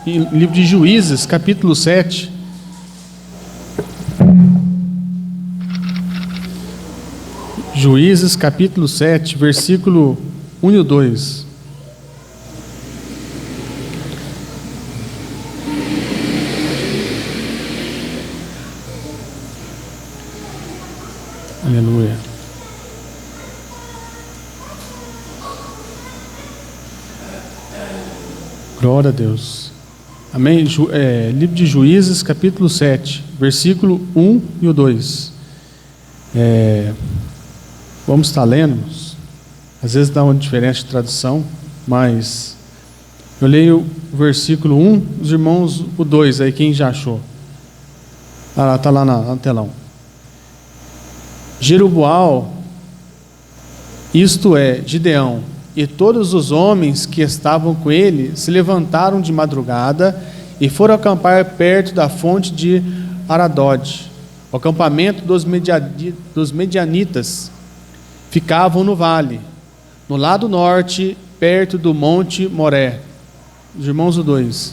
em livro de Juízes, capítulo 7. Juízes, capítulo 7, versículo 1 e 2. Aleluia. Glória a Deus. Amém? Livro de Juízes, capítulo 7, versículo 1 e o 2. Vamos estar lendo. Às vezes dá uma diferença de tradução, mas eu leio o versículo 1, os irmãos, o 2, aí quem já achou? Está lá no telão. Jerubaal, isto é, Gideão, e todos os homens que estavam com ele se levantaram de madrugada e foram acampar perto da fonte de Aradode. O acampamento dos medianitas ficavam no vale, no lado norte, perto do monte Moré. Os irmãos, o 2.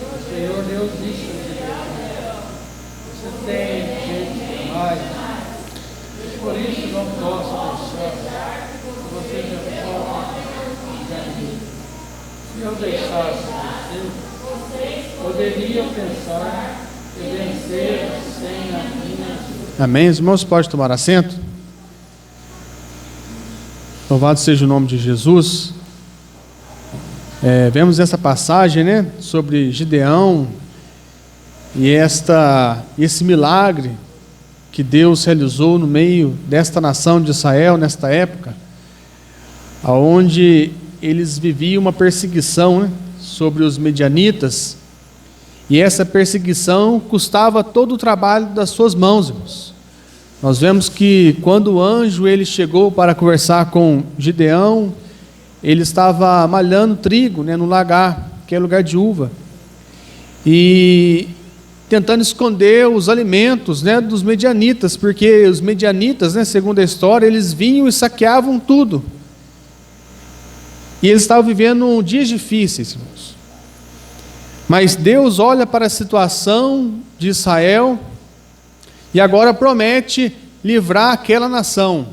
O Senhor Deus disse: você tem gente demais, por isso não posso deixar que você já pode. Se eu deixasse você, poderia pensar que vencer sem a minha ajuda. Amém? Os irmãos podem tomar assento? Louvado seja o nome de Jesus. Vemos essa passagem, né, sobre Gideão e esse milagre que Deus realizou no meio desta nação de Israel, nesta época, onde eles viviam uma perseguição, né, sobre os medianitas, e essa perseguição custava todo o trabalho das suas mãos, irmãos. Nós vemos que quando o anjo ele chegou para conversar com Gideão, ele estava malhando trigo, né, no lagar, que é lugar de uva, e tentando esconder os alimentos, né, dos medianitas, porque os medianitas, né, segundo a história, eles vinham e saqueavam tudo, e eles estavam vivendo dias difíceis, irmãos. Mas Deus olha para a situação de Israel e agora promete livrar aquela nação.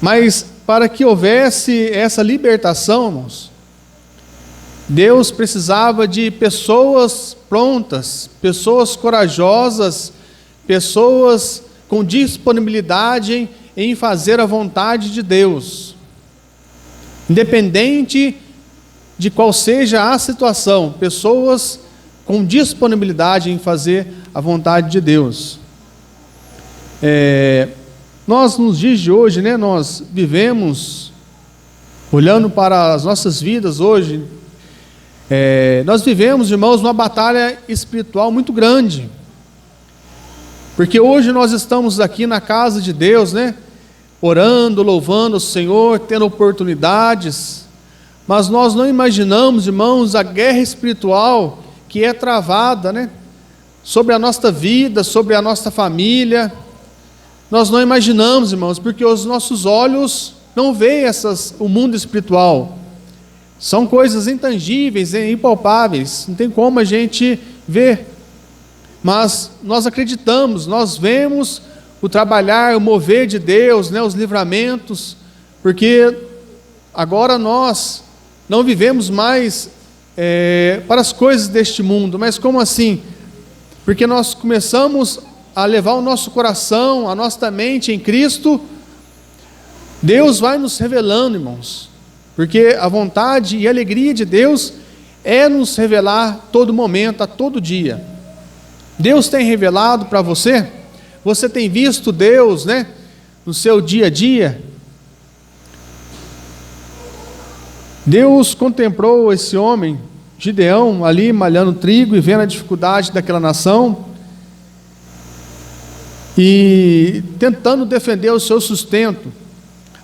Mas para que houvesse essa libertação, irmãos, Deus precisava de pessoas prontas, pessoas corajosas, pessoas com disponibilidade em fazer a vontade de Deus. Independente de qual seja a situação, pessoas com disponibilidade em fazer a vontade de Deus. Nós, nos dias de hoje, né, nós vivemos, olhando para as nossas vidas hoje, nós vivemos, irmãos, uma batalha espiritual muito grande, porque hoje nós estamos aqui na casa de Deus, né, orando, louvando o Senhor, tendo oportunidades, mas nós não imaginamos, irmãos, a guerra espiritual que é travada, né, sobre a nossa vida, sobre a nossa família. Nós não imaginamos, irmãos, porque os nossos olhos não veem o mundo espiritual. São coisas intangíveis, impalpáveis, não tem como a gente ver. Mas nós acreditamos, nós vemos o trabalhar, o mover de Deus, né, os livramentos, porque agora nós não vivemos mais para as coisas deste mundo. Mas como assim? Porque nós começamos a levar o nosso coração, a nossa mente em Cristo. Deus vai nos revelando, irmãos, porque a vontade e a alegria de Deus é nos revelar todo momento, a todo dia. Deus tem revelado para você? Você tem visto Deus, né, no seu dia a dia? Deus contemplou esse homem, Gideão, ali malhando trigo e vendo a dificuldade daquela nação e tentando defender o seu sustento,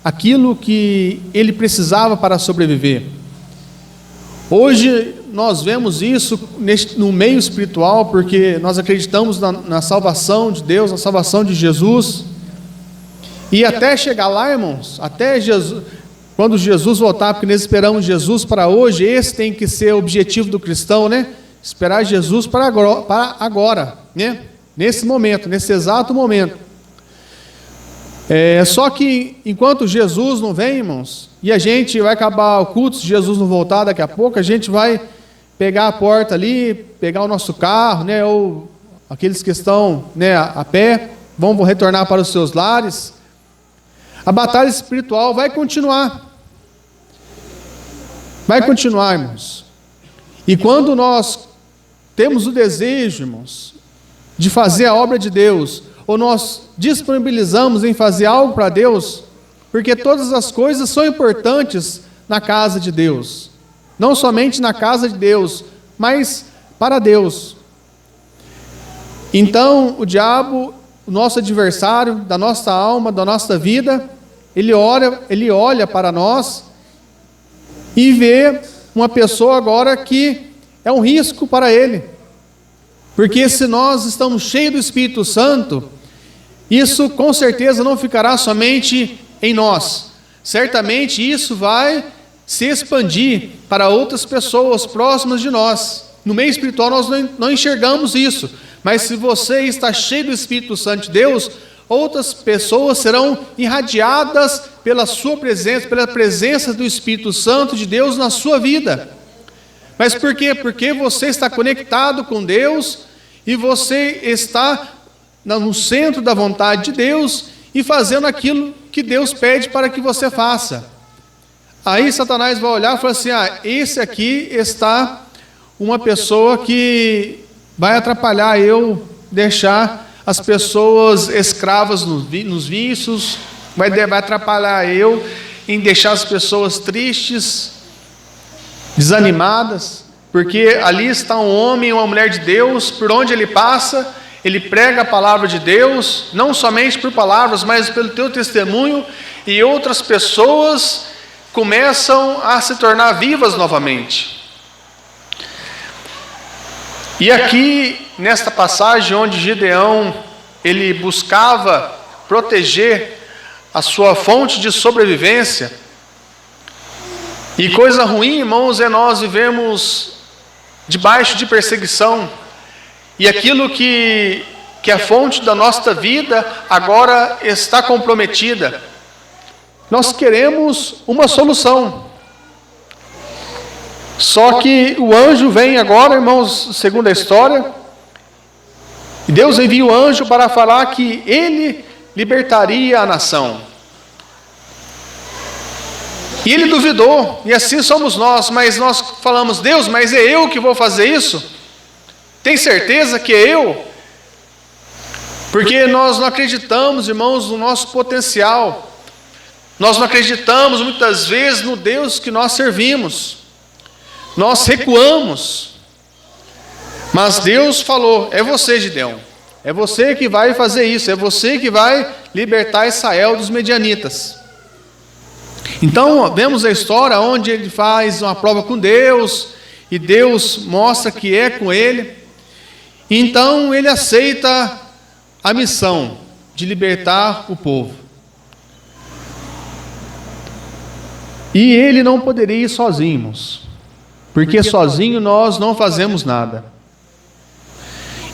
aquilo que ele precisava para sobreviver. Hoje nós vemos isso no meio espiritual, porque nós acreditamos na salvação de Deus, na salvação de Jesus, e até chegar lá, irmãos, até Jesus, quando Jesus voltar, porque nós esperamos Jesus para hoje, esse tem que ser o objetivo do cristão, né? Esperar Jesus para agora, né? Nesse momento, nesse exato momento. Só que enquanto Jesus não vem, irmãos, e a gente vai acabar o culto, se Jesus não voltar daqui a pouco, a gente vai pegar a porta ali, pegar o nosso carro, né? Ou aqueles que estão, né, a pé, vão retornar para os seus lares. A batalha espiritual vai continuar. Vai continuar, irmãos. E quando nós temos o desejo, irmãos, de fazer a obra de Deus, ou nós disponibilizamos em fazer algo para Deus, porque todas as coisas são importantes na casa de Deus. Não somente na casa de Deus, mas para Deus. Então, o diabo, o nosso adversário da nossa alma, da nossa vida, ele olha para nós e vê uma pessoa agora que é um risco para ele. Porque se nós estamos cheios do Espírito Santo, isso com certeza não ficará somente em nós. Certamente isso vai se expandir para outras pessoas próximas de nós. No meio espiritual nós não enxergamos isso, mas se você está cheio do Espírito Santo de Deus, outras pessoas serão irradiadas pela sua presença, pela presença do Espírito Santo de Deus na sua vida. Mas por quê? Porque você está conectado com Deus e você está no centro da vontade de Deus e fazendo aquilo que Deus pede para que você faça. Aí Satanás vai olhar e falar assim: esse aqui está uma pessoa que vai atrapalhar eu deixar as pessoas escravas nos vícios, vai atrapalhar eu em deixar as pessoas tristes, desanimadas, porque ali está um homem e uma mulher de Deus, por onde ele passa, ele prega a palavra de Deus, não somente por palavras, mas pelo teu testemunho, e outras pessoas começam a se tornar vivas novamente. E aqui, nesta passagem onde Gideão, ele buscava proteger a sua fonte de sobrevivência, e coisa ruim, irmãos, é nós vivemos debaixo de perseguição, e aquilo que é a fonte da nossa vida agora está comprometida. Nós queremos uma solução. Só que o anjo vem agora, irmãos, segundo a história, e Deus envia o anjo para falar que ele libertaria a nação. E ele duvidou, e assim somos nós, mas nós falamos: Deus, mas é eu que vou fazer isso? Tem certeza que é eu? Porque nós não acreditamos, irmãos, no nosso potencial. Nós não acreditamos muitas vezes no Deus que nós servimos. Nós recuamos. Mas Deus falou: é você, Gideão. É você que vai fazer isso. É você que vai libertar Israel dos medianitas. Então, vemos a história onde ele faz uma prova com Deus, e Deus mostra que é com ele. Então, ele aceita a missão de libertar o povo. E ele não poderia ir sozinho, irmãos, porque sozinho nós não fazemos nada.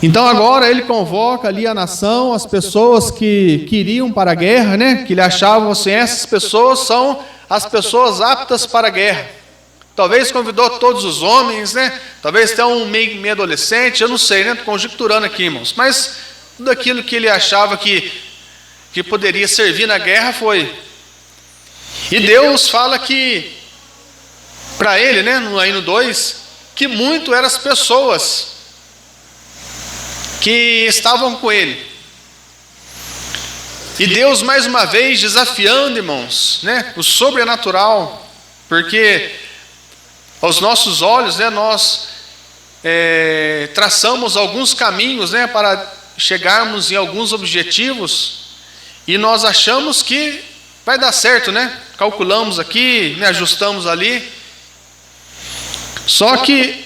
Então agora ele convoca ali a nação, as pessoas que iriam para a guerra, né? Que ele achava assim: essas pessoas são as pessoas aptas para a guerra. Talvez convidou todos os homens, né? Talvez até um meio adolescente, eu não sei, né? Estou conjecturando aqui, irmãos. Mas tudo aquilo que ele achava que poderia servir na guerra foi. E Deus fala que, para ele, né? Aí no 2, que muito eram as pessoas que estavam com ele. E Deus mais uma vez desafiando, irmãos, né, o sobrenatural, porque aos nossos olhos, né, nós traçamos alguns caminhos, né, para chegarmos em alguns objetivos, e nós achamos que vai dar certo, né? Calculamos aqui, né, ajustamos ali. Só que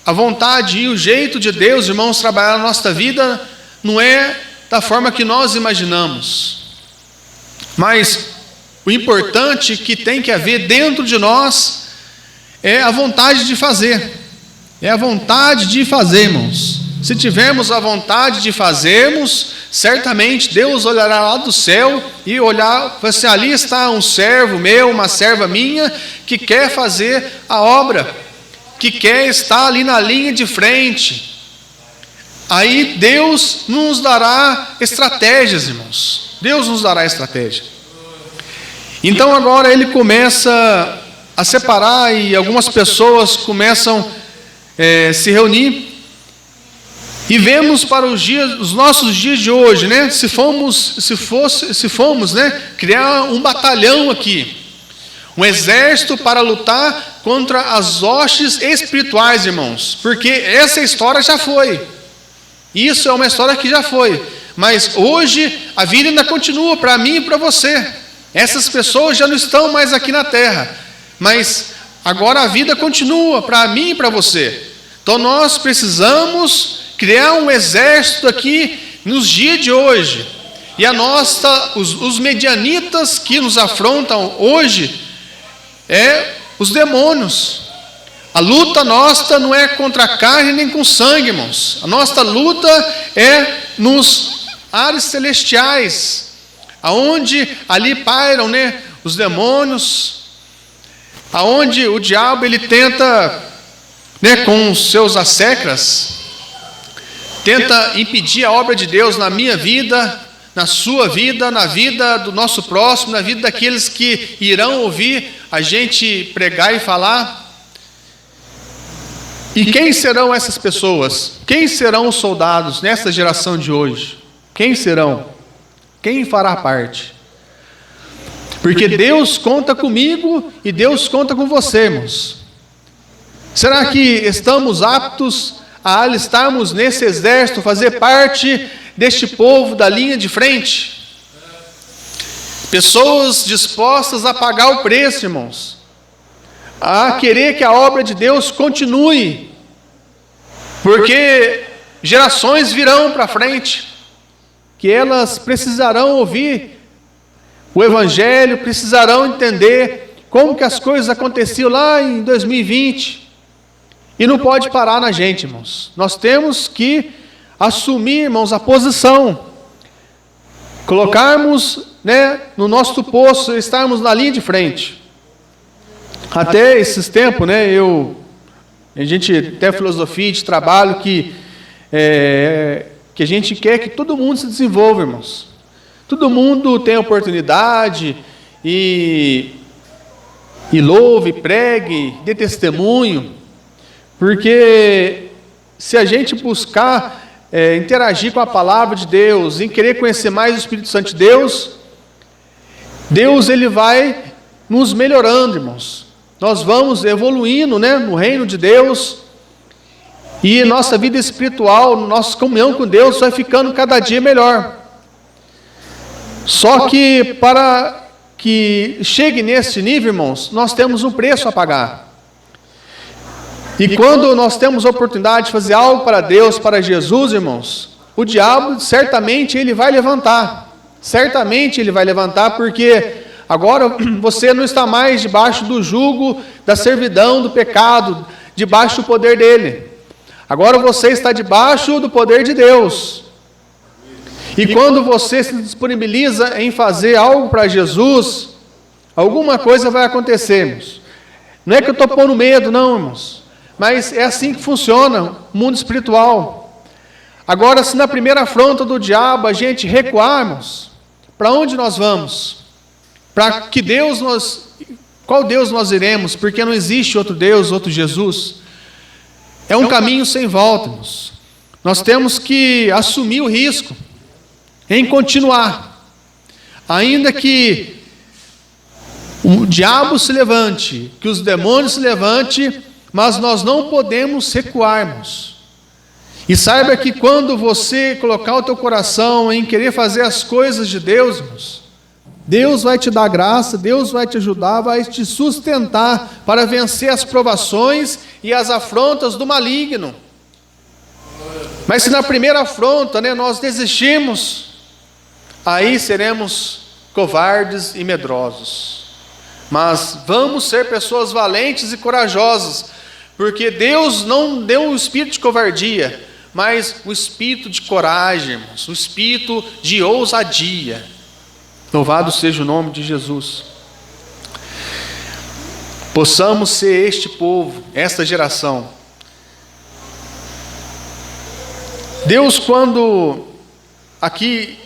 a vontade e o jeito de Deus, irmãos, trabalhar na nossa vida não é da forma que nós imaginamos. Mas o importante que tem que haver dentro de nós é a vontade de fazer. É a vontade de fazer, irmãos. Se tivermos a vontade de fazermos, certamente Deus olhará lá do céu e olhar, assim, ali está um servo meu, uma serva minha, que quer fazer a obra, que quer estar ali na linha de frente. Aí Deus nos dará estratégias, irmãos. Deus nos dará estratégia. Então agora ele começa a separar e algumas pessoas começam a se reunir. E vemos para os nossos dias de hoje, né? Se fomos, né, criar um batalhão aqui, um exército para lutar contra as hostes espirituais, irmãos, porque essa história já foi. Isso é uma história que já foi, mas hoje a vida ainda continua para mim e para você. Essas pessoas já não estão mais aqui na terra, mas agora a vida continua para mim e para você. Então nós precisamos criar um exército aqui nos dias de hoje. E os medianitas que nos afrontam hoje os demônios. A luta nossa não é contra a carne nem com sangue, irmãos. A nossa luta é nos ares celestiais, aonde ali pairam, né, os demônios, aonde o diabo ele tenta, né, com os seus assecras, tenta impedir a obra de Deus na minha vida, na sua vida, na vida do nosso próximo, na vida daqueles que irão ouvir a gente pregar e falar. E quem serão essas pessoas? Quem serão os soldados nessa geração de hoje? Quem serão? Quem fará parte? Porque Deus conta comigo e Deus conta com você, irmãos. Será que estamos aptos a alistarmos nesse exército, fazer parte deste povo da linha de frente? Pessoas dispostas a pagar o preço, irmãos, a querer que a obra de Deus continue, porque gerações virão para frente, que elas precisarão ouvir o Evangelho, precisarão entender como que as coisas aconteciam lá em 2020, e não pode parar na gente, irmãos. Nós temos que assumir, irmãos, a posição, colocarmos, né, no nosso posto, estarmos na linha de frente. Até esses tempos, né, a gente tem a filosofia de trabalho que a gente quer que todo mundo se desenvolva, irmãos. Todo mundo tem oportunidade e louve, pregue, dê testemunho. Porque se a gente buscar interagir com a palavra de Deus, em querer conhecer mais o Espírito Santo de Deus, Deus ele vai nos melhorando, irmãos. Nós vamos evoluindo, né, no reino de Deus, e nossa vida espiritual, nossa comunhão com Deus vai ficando cada dia melhor. Só que para que chegue nesse nível, irmãos, nós temos um preço a pagar. E quando nós temos a oportunidade de fazer algo para Deus, para Jesus, irmãos, o diabo certamente ele vai levantar. Certamente ele vai levantar, porque agora você não está mais debaixo do jugo da servidão, do pecado, debaixo do poder dele. Agora você está debaixo do poder de Deus. E quando você se disponibiliza em fazer algo para Jesus, alguma coisa vai acontecer, irmãos. Não é que eu estou pondo medo, não, irmãos. Mas é assim que funciona o mundo espiritual. Agora, se na primeira afronta do diabo a gente recuarmos, para onde nós vamos? Para que qual Deus nós iremos? Porque não existe outro Deus, outro Jesus. É um caminho sem volta, irmãos. Nós temos que assumir o risco em continuar. Ainda que o diabo se levante, que os demônios se levantem, mas nós não podemos recuarmos. E saiba que quando você colocar o teu coração em querer fazer as coisas de Deus, irmãos, Deus vai te dar graça, Deus vai te ajudar, vai te sustentar para vencer as provações e as afrontas do maligno. Mas se na primeira afronta, né, nós desistimos, aí seremos covardes e medrosos. Mas vamos ser pessoas valentes e corajosas, porque Deus não deu o espírito de covardia, mas o espírito de coragem, irmãos, o espírito de ousadia. Louvado seja o nome de Jesus. Possamos ser este povo, esta geração. Deus, quando aqui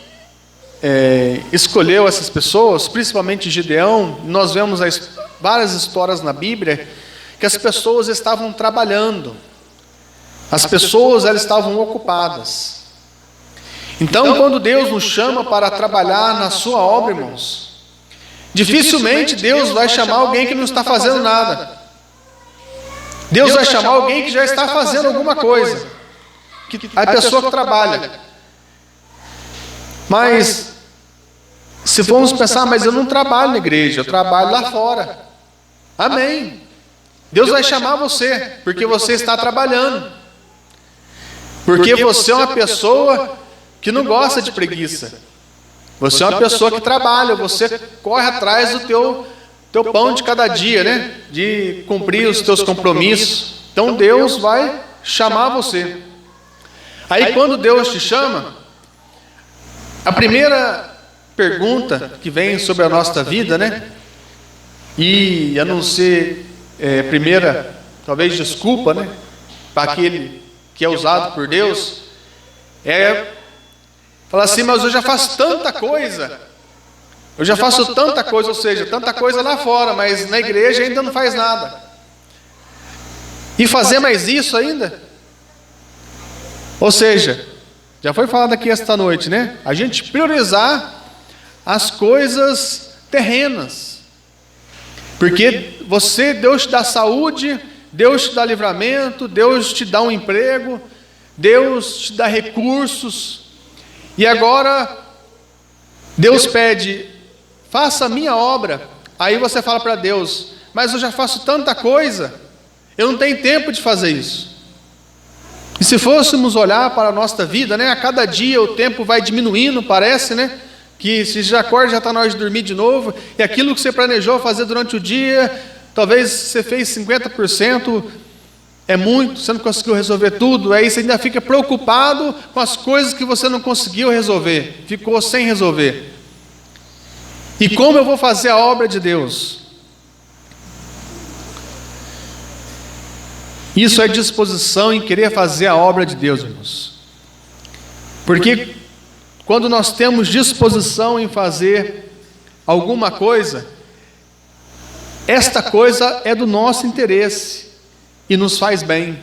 escolheu essas pessoas, principalmente Gideão, nós vemos várias histórias na Bíblia, que as pessoas estavam trabalhando. As pessoas, elas estavam ocupadas. Então, quando Deus nos chama para trabalhar na sua obra, irmãos, dificilmente Deus vai chamar alguém que não está fazendo nada. Deus vai chamar alguém que já está fazendo alguma coisa. A pessoa que trabalha. Mas, se formos pensar, mas eu não trabalho na igreja, eu trabalho lá fora. Amém. Deus vai chamar você, porque você está trabalhando. Porque você é uma pessoa que não gosta de preguiça. Você é uma pessoa que trabalha, você corre atrás do teu pão de cada dia, né? De cumprir os teus compromissos. Então Deus vai chamar você. Aí quando Deus te chama, a primeira pergunta que vem sobre a nossa vida, né? E a não ser primeira, talvez desculpa, né? Para aquele que é usado por Deus, falar assim, mas eu já faço tanta coisa. Eu já faço tanta coisa, ou seja, tanta coisa lá fora, mas na igreja ainda não faz nada. E fazer mais isso ainda? Ou seja, já foi falado aqui esta noite, né? A gente priorizar as coisas terrenas. Porque Deus te dá saúde, Deus te dá livramento, Deus te dá um emprego, Deus te dá recursos. E agora, Deus pede, faça a minha obra. Aí você fala para Deus, mas eu já faço tanta coisa, eu não tenho tempo de fazer isso. E se fôssemos olhar para a nossa vida, né, a cada dia o tempo vai diminuindo, parece, né? Que se já acorda, já está na hora de dormir de novo, e aquilo que você planejou fazer durante o dia, talvez você fez 50%, é muito, você não conseguiu resolver tudo, aí você ainda fica preocupado com as coisas que você não conseguiu resolver, ficou sem resolver. E como eu vou fazer a obra de Deus? Isso é disposição em querer fazer a obra de Deus, irmãos. Porque quando nós temos disposição em fazer alguma coisa, esta coisa é do nosso interesse e nos faz bem.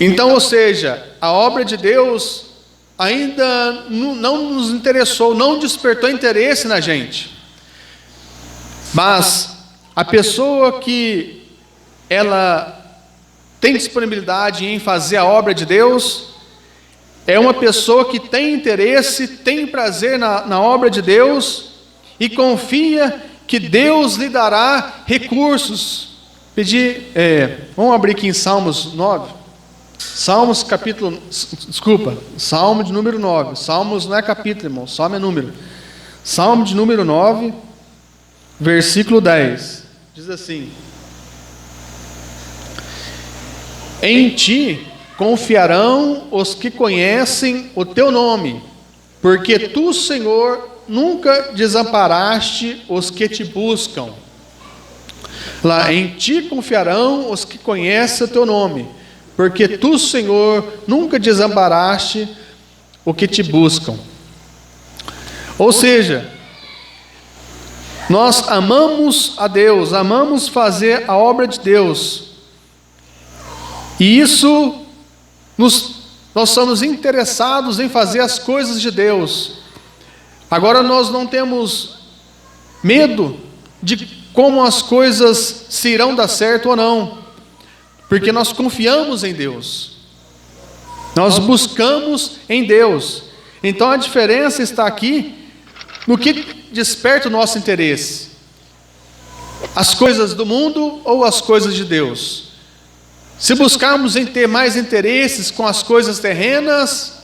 Então, ou seja, a obra de Deus ainda não nos interessou, não despertou interesse na gente. Mas a pessoa que ela tem disponibilidade em fazer a obra de Deus, é uma pessoa que tem interesse, tem prazer na obra de Deus e confia que Deus lhe dará recursos. Vamos abrir aqui em Salmos 9. Salmo de número 9. Salmos não é capítulo, irmão, Salmo é número. Salmo de número 9, versículo 10. Diz assim: em ti confiarão os que conhecem o teu nome, porque tu, Senhor, nunca desamparaste os que te buscam. Lá, em ti confiarão os que conhecem o teu nome, porque tu, Senhor, nunca desamparaste o que te buscam. Ou seja, nós amamos a Deus, amamos fazer a obra de Deus, e isso nós somos interessados em fazer as coisas de Deus. Agora nós não temos medo de como as coisas se irão dar certo ou não, porque nós confiamos em Deus, nós buscamos em Deus. Então a diferença está aqui no que desperta o nosso interesse: as coisas do mundo ou as coisas de Deus. Se buscarmos em ter mais interesses com as coisas terrenas,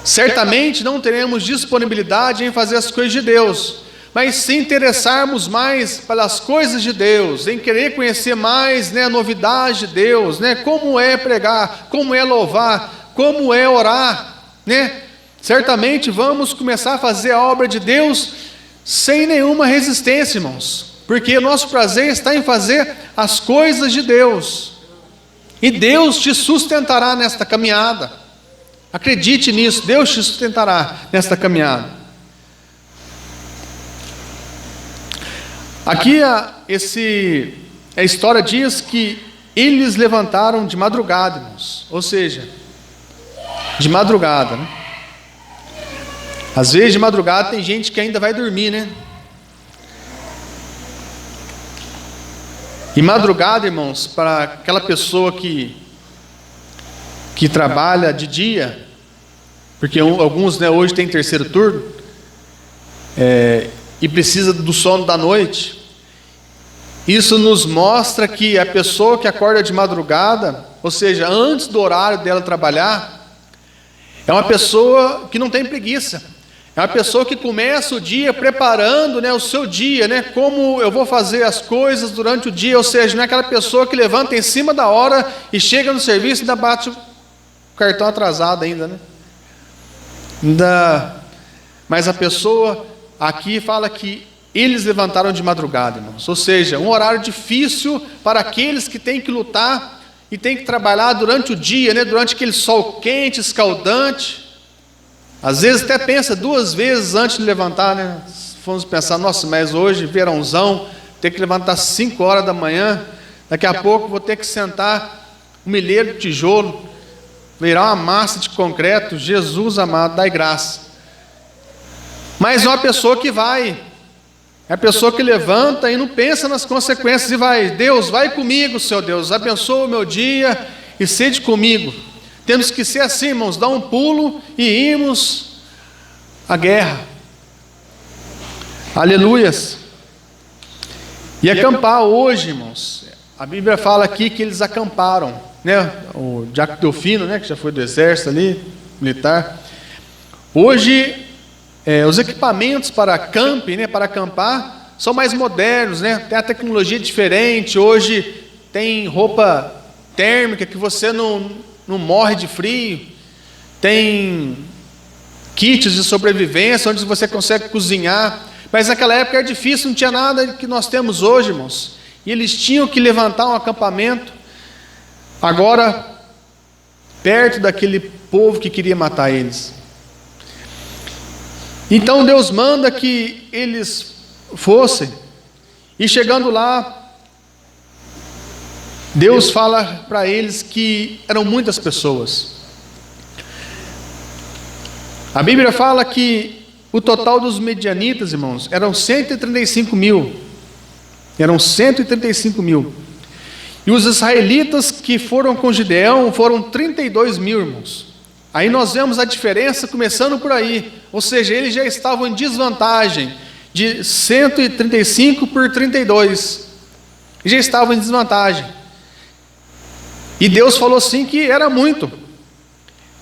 certamente não teremos disponibilidade em fazer as coisas de Deus, mas se interessarmos mais pelas coisas de Deus, em querer conhecer mais, né, a novidade de Deus, né, como é pregar, como é louvar, como é orar, né, certamente vamos começar a fazer a obra de Deus sem nenhuma resistência, irmãos, porque o nosso prazer está em fazer as coisas de Deus, e Deus te sustentará nesta caminhada. Acredite nisso, Deus te sustentará nesta caminhada. Aqui a história diz que eles levantaram de madrugada, irmãos, ou seja, de madrugada, né? Às vezes de madrugada tem gente que ainda vai dormir, né? E madrugada, irmãos, para aquela pessoa que trabalha de dia, porque alguns, né, hoje tem terceiro turno, e precisa do sono da noite, isso nos mostra que a pessoa que acorda de madrugada, ou seja, antes do horário dela trabalhar, é uma pessoa que não tem preguiça, é uma pessoa que começa o dia preparando, né, o seu dia, né, como eu vou fazer as coisas durante o dia, ou seja, não é aquela pessoa que levanta em cima da hora e chega no serviço e ainda bate o cartão atrasado ainda, né? Mas a pessoa aqui fala que eles levantaram de madrugada, irmãos, ou seja, um horário difícil para aqueles que têm que lutar e têm que trabalhar durante o dia, né, durante aquele sol quente, escaldante. Às vezes até pensa duas vezes antes de levantar, né? Se formos pensar, nossa, mas hoje, verãozão, ter que levantar às 5 horas da manhã, daqui a pouco vou ter que sentar um milheiro de tijolo, virar uma massa de concreto. Jesus amado, dai graça. Mas é uma pessoa que vai, é a pessoa que levanta e não pensa nas consequências e vai. Deus, vai comigo, Senhor Deus, abençoa o meu dia e sede comigo. Temos que ser assim, irmãos, dar um pulo e irmos à guerra. Aleluias. E acampar hoje, irmãos, a Bíblia fala aqui que eles acamparam, né? O Diácono Teofino, né, que já foi do exército ali, militar. Hoje, os equipamentos para camping, né, para acampar, são mais modernos, né? Tem a tecnologia diferente. Hoje tem roupa térmica que você não morre de frio, tem kits de sobrevivência onde você consegue cozinhar, mas naquela época era difícil, não tinha nada que nós temos hoje, irmãos, e eles tinham que levantar um acampamento, agora, perto daquele povo que queria matar eles. Então Deus manda que eles fossem, e chegando lá, Deus fala para eles que eram muitas pessoas. A Bíblia fala que o total dos medianitas, irmãos, eram 135 mil. Eram 135 mil. E os israelitas que foram com Gideão foram 32 mil, irmãos. Aí nós vemos a diferença começando por aí. Ou seja, eles já estavam em desvantagem de 135 por 32. Já estavam em desvantagem. E Deus falou sim que era muito.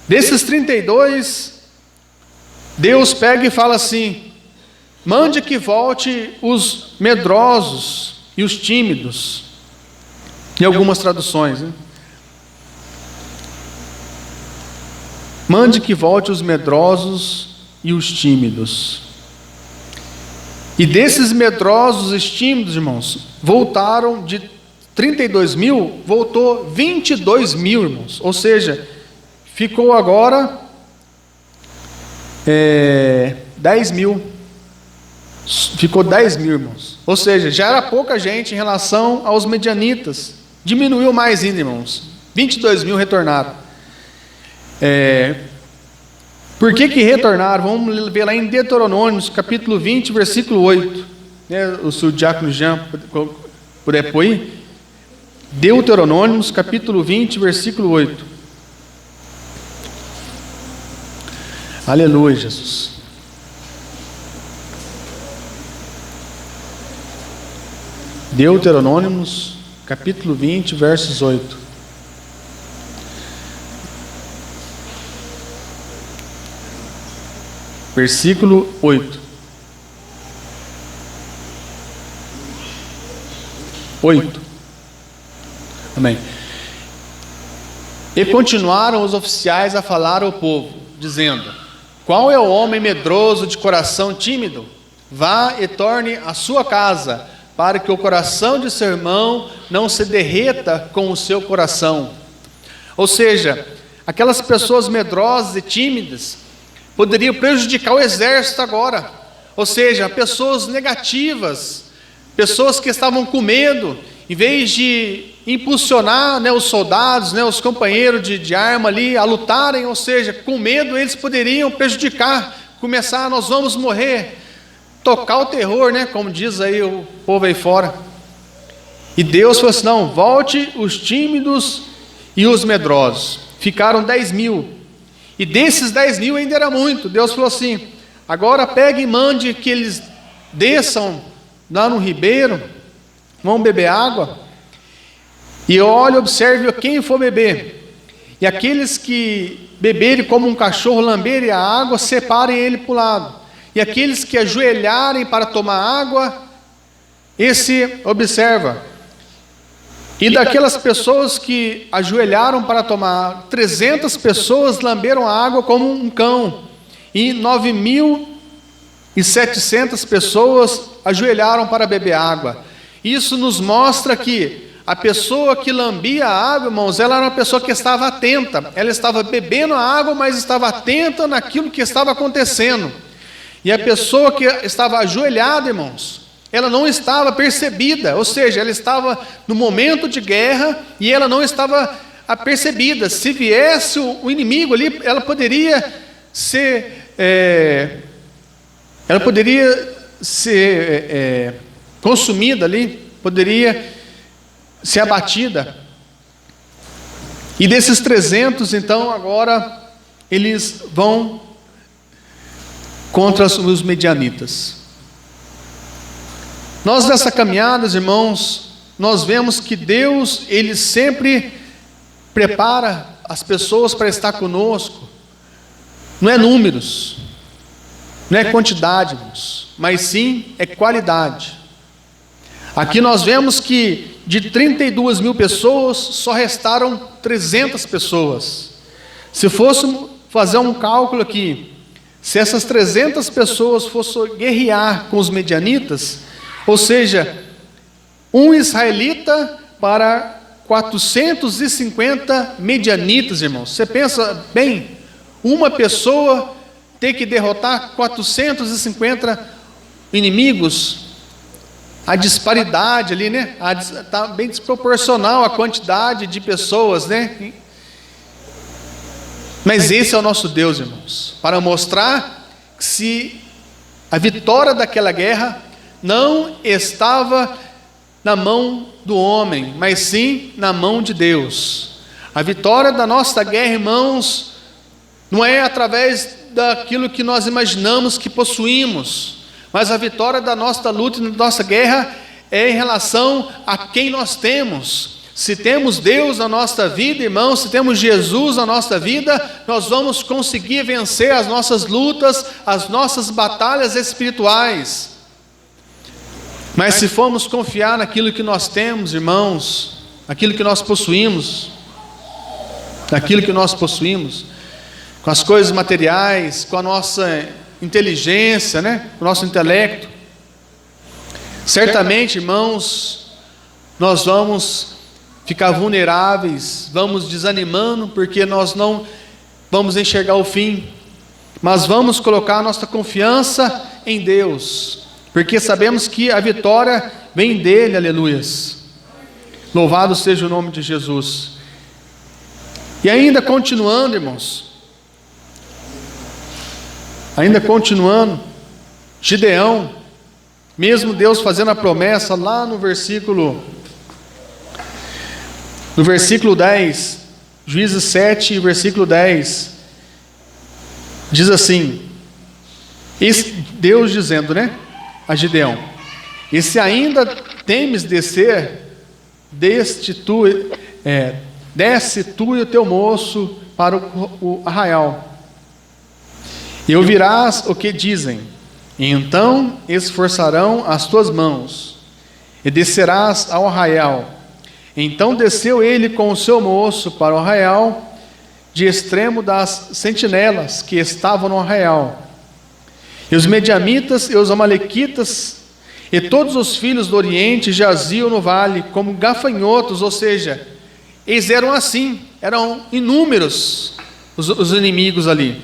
Desses 32, Deus pega e fala assim: mande que volte os medrosos e os tímidos. Em algumas traduções, né? Mande que volte os medrosos e os tímidos. E desses medrosos e tímidos, irmãos, voltaram de 32 mil, voltou 22 mil, irmãos. Ou seja, ficou agora 10 mil. Ficou 10 mil, irmãos. Ou seja, já era pouca gente em relação aos medianitas. Diminuiu mais ainda, irmãos. 22 mil retornaram. Por que retornaram? Vamos ver lá em Deuteronômios, capítulo 20, versículo 8. O seu diácono Jean puder pôr aí. Deuteronômios, capítulo 20, versículo 8. Aleluia, Jesus. Deuteronômios, capítulo 20, versos 8. versículo 8. 8. Amém. E continuaram os oficiais a falar ao povo, dizendo: qual é o homem medroso de coração tímido? Vá e torne a sua casa, para que o coração de seu irmão não se derreta com o seu coração. Ou seja, aquelas pessoas medrosas e tímidas poderiam prejudicar o exército agora. Ou seja, pessoas negativas, pessoas que estavam com medo, em vez de impulsionar, os soldados, os companheiros de arma ali a lutarem, ou seja, com medo eles poderiam prejudicar, começar, nós vamos morrer, tocar o terror, como diz aí o povo aí fora. E Deus falou assim: não, volte os tímidos e os medrosos. Ficaram 10.000, e desses 10.000 ainda era muito. Deus falou assim: agora pegue e mande que eles desçam lá no ribeiro, vão beber água, e olhe, observe quem for beber, e aqueles que beberem como um cachorro, lamberem a água, separem ele para o lado, e aqueles que ajoelharem para tomar água, esse observa. E daquelas pessoas que ajoelharam para tomar, 300 pessoas lamberam a água como um cão, e 9.700 pessoas ajoelharam para beber água. Isso nos mostra que a pessoa que lambia a água, irmãos, ela era uma pessoa que estava atenta, ela estava bebendo a água, mas estava atenta naquilo que estava acontecendo. E a pessoa que estava ajoelhada, irmãos, ela não estava percebida, ou seja, ela estava no momento de guerra e ela não estava apercebida. Se viesse o inimigo ali, ela poderia ser consumida ali, poderia ser abatida. E desses 300, então, agora eles vão contra os medianitas. Nós nessa caminhada, irmãos, nós vemos que Deus, Ele sempre prepara as pessoas para estar conosco. Não é números, não é quantidade, irmãos, mas sim é qualidade. Aqui nós vemos que de 32.000 pessoas, só restaram 300 pessoas. Se fôssemos fazer um cálculo aqui, se essas 300 pessoas fossem guerrear com os medianitas, ou seja, um israelita para 450 medianitas, irmãos. Você pensa bem, uma pessoa ter que derrotar 450 inimigos? A disparidade ali, está bem desproporcional a quantidade de pessoas, Mas esse é o nosso Deus, irmãos, para mostrar que se a vitória daquela guerra não estava na mão do homem, mas sim na mão de Deus. A vitória da nossa guerra, irmãos, não é através daquilo que nós imaginamos que possuímos, mas a vitória da nossa luta e da nossa guerra é em relação a quem nós temos. Se temos Deus na nossa vida, irmãos, se temos Jesus na nossa vida, nós vamos conseguir vencer as nossas lutas, as nossas batalhas espirituais. Mas se formos confiar naquilo que nós temos, irmãos, naquilo que nós possuímos, com as coisas materiais, com a nossa inteligência, com o nosso intelecto, certamente, irmãos, nós vamos ficar vulneráveis, vamos desanimando, porque nós não vamos enxergar o fim, mas vamos colocar a nossa confiança em Deus, porque sabemos que a vitória vem dele, aleluias. Louvado seja o nome de Jesus. E ainda continuando, irmãos, Gideão, mesmo Deus fazendo a promessa lá no versículo 10, Juízes 7, versículo 10, diz assim, Deus dizendo, a Gideão: e se ainda temes descer, desce tu e o teu moço para o arraial, e ouvirás o que dizem, e então esforçarão as tuas mãos, e descerás ao arraial. Então desceu ele com o seu moço para o arraial, de extremo das sentinelas que estavam no arraial. E os medianitas e os amalequitas e todos os filhos do Oriente jaziam no vale como gafanhotos, ou seja, eles eram assim, eram inúmeros os inimigos ali.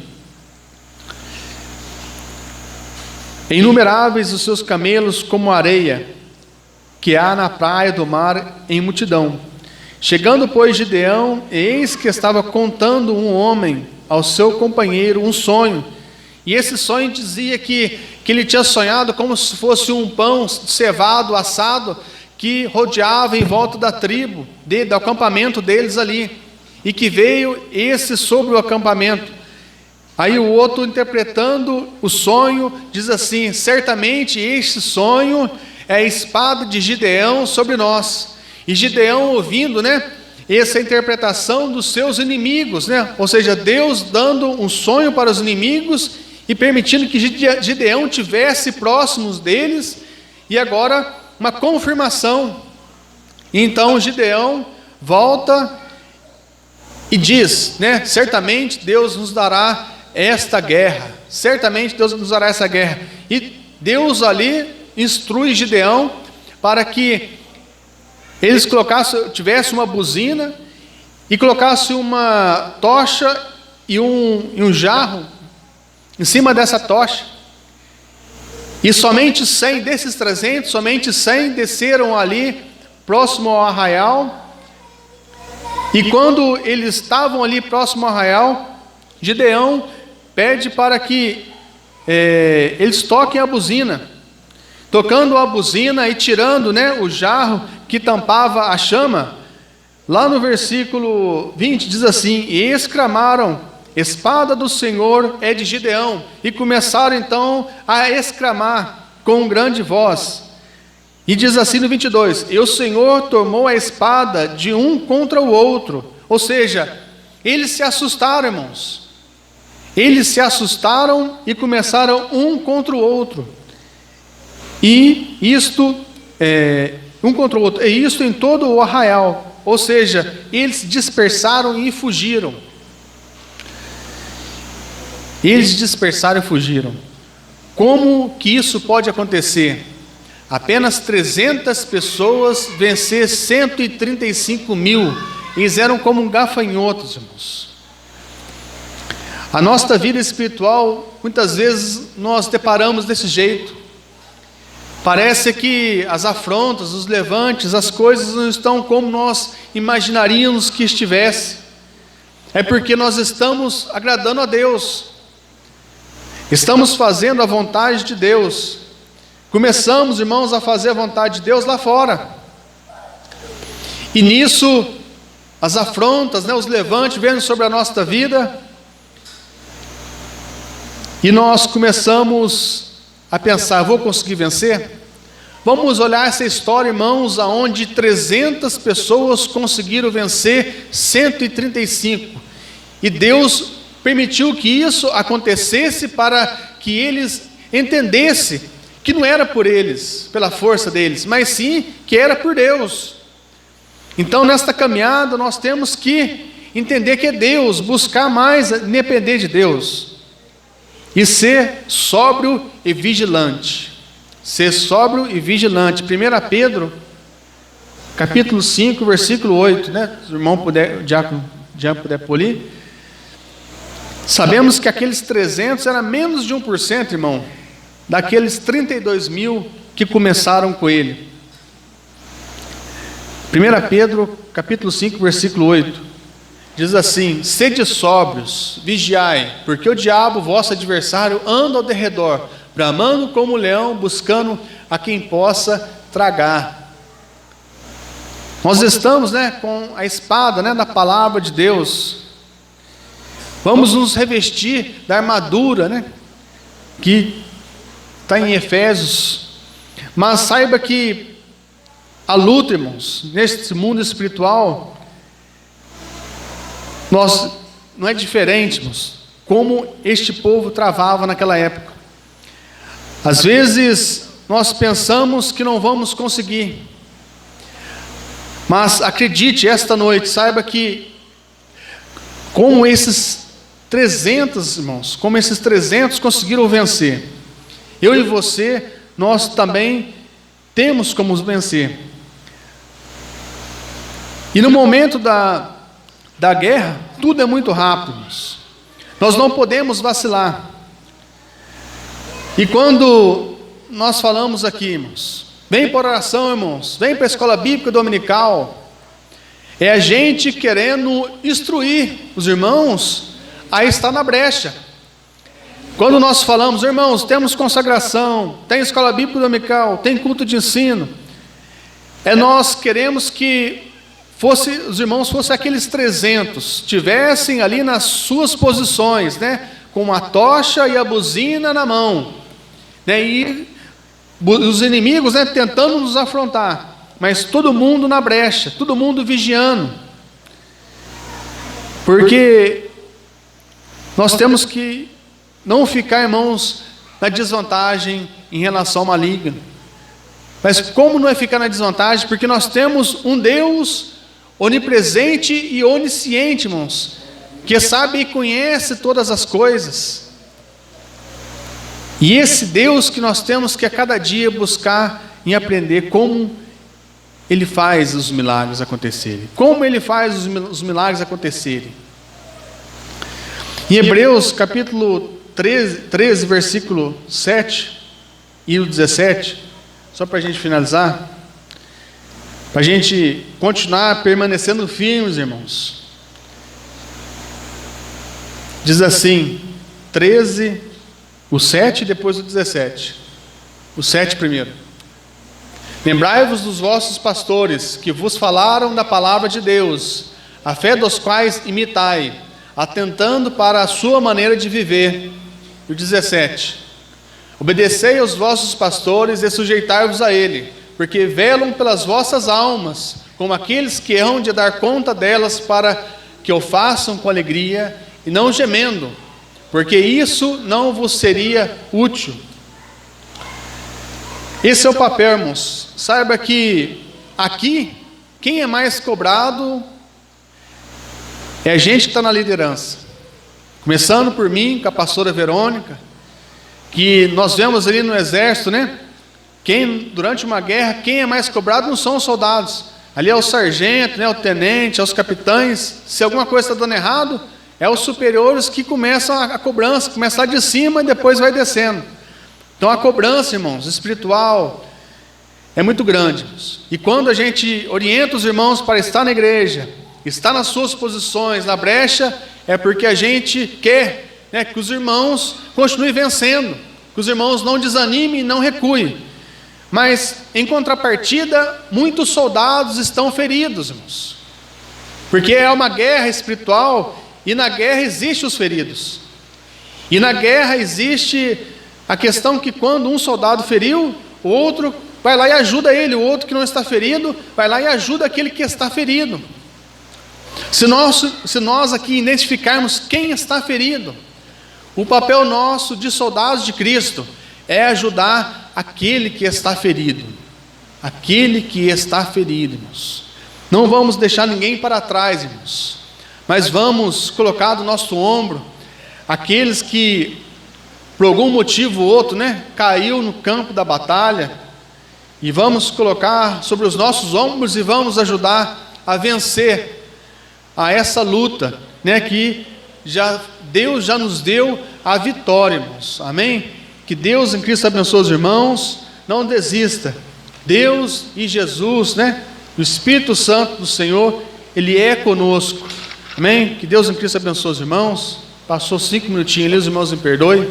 Inumeráveis os seus camelos como areia que há na praia do mar em multidão. Chegando, pois, Gideão, eis que estava contando um homem ao seu companheiro um sonho, e esse sonho dizia que ele tinha sonhado como se fosse um pão cevado, assado, que rodeava em volta da tribo, do acampamento deles ali, e que veio esse sobre o acampamento. Aí o outro, interpretando o sonho, diz assim: certamente este sonho é a espada de Gideão sobre nós. E Gideão ouvindo, essa interpretação dos seus inimigos, ou seja, Deus dando um sonho para os inimigos e permitindo que Gideão tivesse próximos deles, e agora uma confirmação. Então Gideão volta e diz, certamente Deus nos dará esta guerra, certamente Deus nos dará essa guerra. E Deus ali instrui Gideão para que eles tivessem uma buzina e colocassem uma tocha e um jarro em cima dessa tocha. E somente 100 desses 300, somente 100 desceram ali próximo ao arraial. E quando eles estavam ali próximo ao arraial, Gideão pede para que eles toquem a buzina. Tocando a buzina e tirando o jarro que tampava a chama, lá no versículo 20 diz assim: e exclamaram: espada do Senhor é de Gideão. E começaram então a exclamar com grande voz. E diz assim no 22: e o Senhor tomou a espada de um contra o outro. Ou seja, eles se assustaram, irmãos. Eles se assustaram e começaram um contra o outro. E isto, um contra o outro, e isto em todo o arraial. Ou seja, eles se dispersaram e fugiram. Eles dispersaram e fugiram. Como que isso pode acontecer? Apenas 300 pessoas vencer 135 mil. Eles eram como gafanhotos, irmãos. A nossa vida espiritual, muitas vezes nós deparamos desse jeito. Parece que as afrontas, os levantes, as coisas não estão como nós imaginaríamos que estivesse. É porque nós estamos agradando a Deus. Estamos fazendo a vontade de Deus. Começamos, irmãos, a fazer a vontade de Deus lá fora. E nisso, as afrontas, os levantes vêm sobre a nossa vida. E nós começamos a pensar: vou conseguir vencer? Vamos olhar essa história, irmãos, aonde 300 pessoas conseguiram vencer 135. E Deus permitiu que isso acontecesse para que eles entendessem que não era por eles, pela força deles, mas sim que era por Deus. Então, nesta caminhada, nós temos que entender que é Deus, buscar mais depender de Deus. E ser sóbrio e vigilante. Ser sóbrio e vigilante. 1 Pedro, capítulo 5, versículo 8. Se o irmão puder, o diácono puder pôr ali. Sabemos que aqueles 300 era menos de 1%, irmão, daqueles 32 mil que começaram com ele. 1 Pedro, capítulo 5, versículo 8. Diz assim: sede sóbrios, vigiai, porque o diabo, vosso adversário, anda ao derredor, bramando como leão, buscando a quem possa tragar. Nós estamos com a espada na palavra de Deus. Vamos nos revestir da armadura que está em Efésios. Mas saiba que a luta, irmãos, neste mundo espiritual, não é diferente, irmãos. como este povo travava naquela época. Às vezes nós pensamos que não vamos conseguir, mas acredite, esta noite, saiba que como esses 300 irmãos, como esses 300 conseguiram vencer, eu e você, nós também temos como vencer. E no momento da guerra, tudo é muito rápido, irmãos. Nós não podemos vacilar. E quando nós falamos aqui, irmãos, vem para a oração, irmãos, vem para a escola bíblica dominical, é a gente querendo instruir os irmãos a estar na brecha. Quando nós falamos, irmãos, temos consagração, tem escola bíblica dominical, tem culto de ensino, nós queremos que os irmãos fossem aqueles 300, tivessem ali nas suas posições, né, com a tocha e a buzina na mão, né, e os inimigos, né, tentando nos afrontar, mas todo mundo na brecha, todo mundo vigiando, porque nós temos que não ficar, irmãos, na desvantagem em relação ao maligno. Mas como não é ficar na desvantagem? Porque nós temos um Deus onipresente e onisciente, irmãos, que sabe e conhece todas as coisas. E esse Deus que nós temos que a cada dia buscar em aprender como Ele faz os milagres acontecerem. Como Ele faz os milagres acontecerem. Em Hebreus capítulo 13, versículo 7 e o 17, só para a gente finalizar, para a gente continuar permanecendo firmes, irmãos. Diz assim, 13, o 7 e depois o 17. O 7 primeiro. Lembrai-vos dos vossos pastores, que vos falaram da palavra de Deus, a fé dos quais imitai, atentando para a sua maneira de viver. E o 17. Obedecei aos vossos pastores e sujeitai-vos a ele, porque velam pelas vossas almas, como aqueles que hão de dar conta delas, para que o façam com alegria e não gemendo, porque isso não vos seria útil. Esse é o papel, irmãos. Saiba que aqui, quem é mais cobrado é a gente que está na liderança. Começando por mim, com a pastora Verônica, que nós vemos ali no exército, né? Durante uma guerra, quem é mais cobrado não são os soldados. Ali é o sargento, né? O tenente, é os capitães. Se alguma coisa está dando errado, é os superiores que começam a cobrança, começa lá de cima e depois vai descendo. Então a cobrança, irmãos, espiritual é muito grande, irmãos. E quando a gente orienta os irmãos para estar na igreja, estar nas suas posições, na brecha, é porque a gente quer, né, que os irmãos continuem vencendo, que os irmãos não desanimem e não recuem. Mas, em contrapartida, muitos soldados estão feridos, irmãos. Porque é uma guerra espiritual, e na guerra existem os feridos. E na guerra existe a questão que quando um soldado feriu, o outro vai lá e ajuda ele, o outro que não está ferido, vai lá e ajuda aquele que está ferido. Se nós aqui identificarmos quem está ferido, o papel nosso de soldados de Cristo é ajudar aquele que está ferido. Aquele que está ferido, irmãos. Não vamos deixar ninguém para trás, irmãos, mas vamos colocar do nosso ombro aqueles que, por algum motivo ou outro, né, caiu no campo da batalha, e vamos colocar sobre os nossos ombros e vamos ajudar a vencer a essa luta, né, que Deus já nos deu a vitória, irmãos. Amém? Que Deus em Cristo abençoe os irmãos. Não desista. Deus e Jesus, né, o Espírito Santo do Senhor, Ele é conosco. Amém? Que Deus em Cristo abençoe os irmãos. Passou 5 minutinhos ali, os irmãos me perdoem.